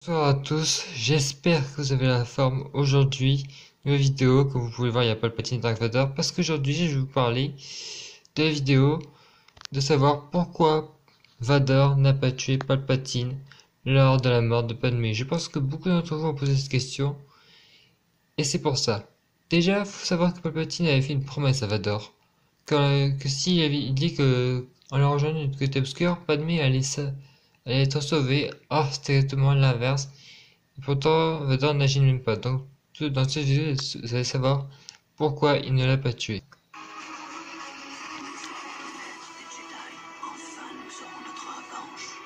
Bonsoir à tous, j'espère que vous avez la forme aujourd'hui. Nouvelle vidéo, comme vous pouvez voir, il n'y a pas le Palpatine Dark Vador parce qu'aujourd'hui je vais vous parler de la vidéo de savoir pourquoi Vador n'a pas tué Palpatine lors de la mort de Padmé. Je pense que beaucoup d'entre vous ont posé cette question et c'est pour ça. Déjà, faut savoir que Palpatine avait fait une promesse à Vador que s'il avait il dit que en le rejoignant du côté obscur, Padmé allait être sauvée. Or, c'était exactement l'inverse. Et pourtant, Vador n'agit même pas. Donc, dans cette vidéo, vous allez savoir pourquoi il ne l'a pas tué.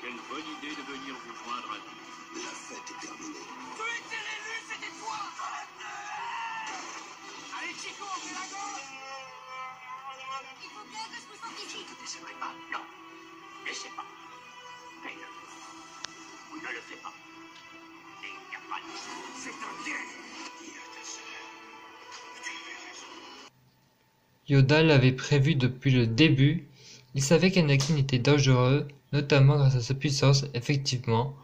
Quelle bonne idée de venir vous joindre à nous. La fête est terminée. Tu étais l'élu, c'était toi. Allez Chico, fais la gauche. Il faut bien que je me sente ici. Ne descendrez pas, non. Laissez pas. Faites-le. Vous ne le faites pas. Et il n'y a pas de... C'est un piège. Dis à ta sœur. Tu avais raison. Yoda l'avait prévu depuis le début. Il savait qu'Anakin était dangereux, notamment grâce à sa puissance, effectivement.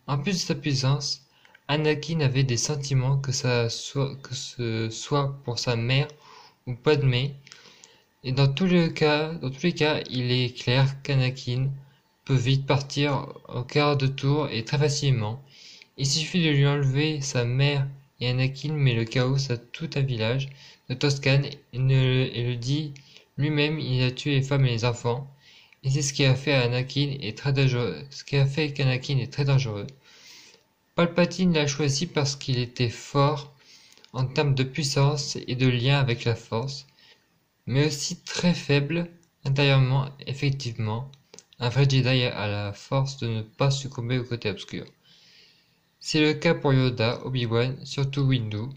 En plus de sa puissance, Anakin avait des sentiments que ce soit pour sa mère ou Padmé. Et dans tous les cas, il est clair qu'Anakin peut vite partir au quart de tour et très facilement. Il suffit de lui enlever sa mère et Anakin met le chaos à tout un village de Toscane et le dit lui-même, il a tué les femmes et les enfants. Et c'est ce qui a fait Anakin est très dangereux. Ce qui a fait qu'Anakin est très dangereux. Palpatine l'a choisi parce qu'il était fort en termes de puissance et de lien avec la Force, mais aussi très faible intérieurement, effectivement. Un vrai Jedi a la force de ne pas succomber au côté obscur. C'est le cas pour Yoda, Obi-Wan, surtout Windu.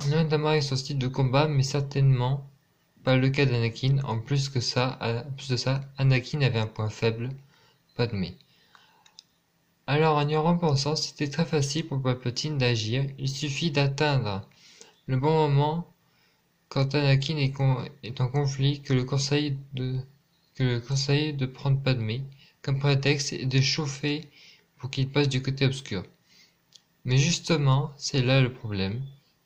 Notamment avec son style de combat, mais certainement pas le cas d'Anakin. En plus de ça, Anakin avait un point faible, Padmé. Alors en y repensant, c'était très facile pour Palpatine d'agir. Il suffit d'atteindre le bon moment quand Anakin est en conflit que le conseil de prendre Padmé comme prétexte et de chauffer pour qu'il passe du côté obscur. Mais justement, c'est là le problème.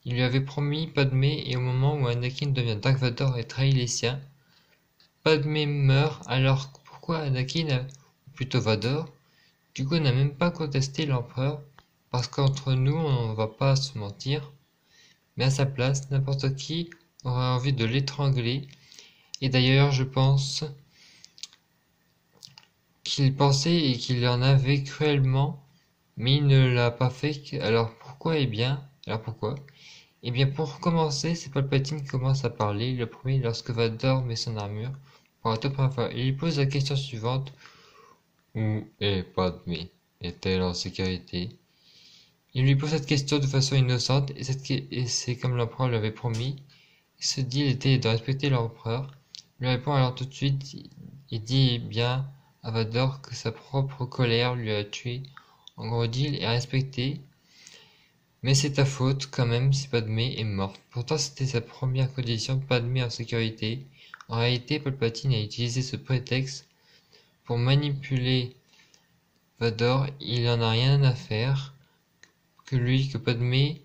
Il lui avait promis Padmé et au moment où Anakin devient Dark Vador et trahit les siens, Padmé meurt. Alors pourquoi Anakin, ou plutôt Vador, du coup n'a même pas contesté l'empereur, parce qu'entre nous on ne va pas se mentir, mais à sa place, n'importe qui aurait envie de l'étrangler, et d'ailleurs je pense qu'il pensait et qu'il en avait cruellement, mais il ne l'a pas fait. Alors pourquoi? Eh bien pour commencer, c'est Palpatine qui commence à parler, le premier lorsque Vador met son armure, pour la toute première fois. Il lui pose la question suivante: où est Padmé? Est-elle en sécurité? Il lui pose cette question de façon innocente, et c'est comme l'empereur l'avait promis. Il se dit l'idée de respecter l'empereur. Il lui répond alors tout de suite, il dit bien à Vador que sa propre colère lui a tué. En gros, dit il est respecté, mais c'est ta faute quand même si Padmé est morte. Pourtant c'était sa première condition, Padmé en sécurité. En réalité, Palpatine a utilisé ce prétexte pour manipuler Vador. Il en a rien à faire que Padmé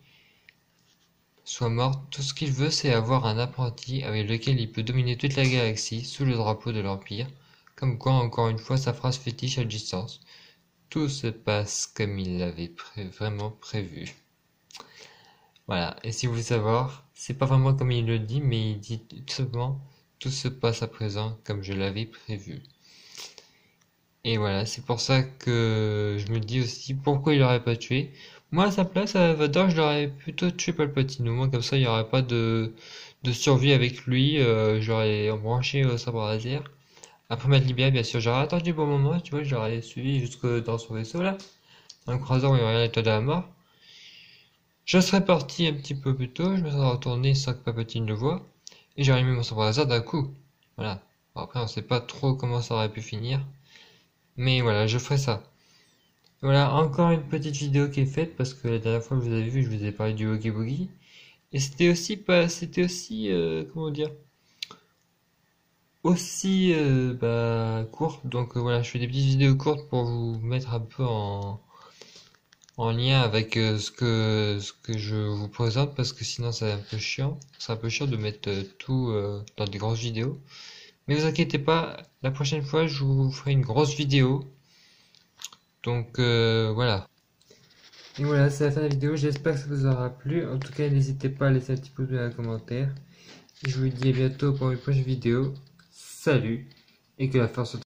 soit morte. Tout ce qu'il veut, c'est avoir un apprenti avec lequel il peut dominer toute la galaxie sous le drapeau de l'Empire. Comme quoi, encore une fois, sa phrase fétiche à distance. Tout se passe comme il l'avait vraiment prévu. Voilà, et si vous voulez savoir, c'est pas vraiment comme il le dit, mais il dit tout simplement tout se passe à présent comme je l'avais prévu. Et voilà, c'est pour ça que je me dis aussi pourquoi il l'aurait pas tué. Moi, à sa place, à Vador, je l'aurais plutôt tué Palpatine. Au moins, comme ça, il n'y aurait pas de survie avec lui. Je l'aurais embranché au sabre laser. Après m'être libéré, bien sûr, j'aurais attendu le bon moment, tu vois, je l'aurais suivi jusque dans son vaisseau, là. Dans le croiseur où il y aurait l'étoile de la mort. Je serais parti un petit peu plus tôt, je me serais retourné sans que Palpatine le voie. Et j'aurais mis mon sabre laser d'un coup. Voilà. Bon, après, on sait pas trop comment ça aurait pu finir. Mais voilà, je ferai ça. Voilà, encore une petite vidéo qui est faite parce que la dernière fois que vous avez vu, je vous ai parlé du Oogie Boogie. Et c'était aussi comment dire, aussi courtes. Donc voilà, je fais des petites vidéos courtes pour vous mettre un peu en lien avec ce que je vous présente, parce que sinon c'est un peu chiant. C'est un peu chiant de mettre tout dans des grosses vidéos. Mais vous inquiétez pas, la prochaine fois je vous ferai une grosse vidéo. Donc voilà. Et voilà, c'est la fin de la vidéo. J'espère que ça vous aura plu. En tout cas, n'hésitez pas à laisser un petit pouce bleu dans les commentaires. Et je vous dis à bientôt pour une prochaine vidéo. Salut et que la force soit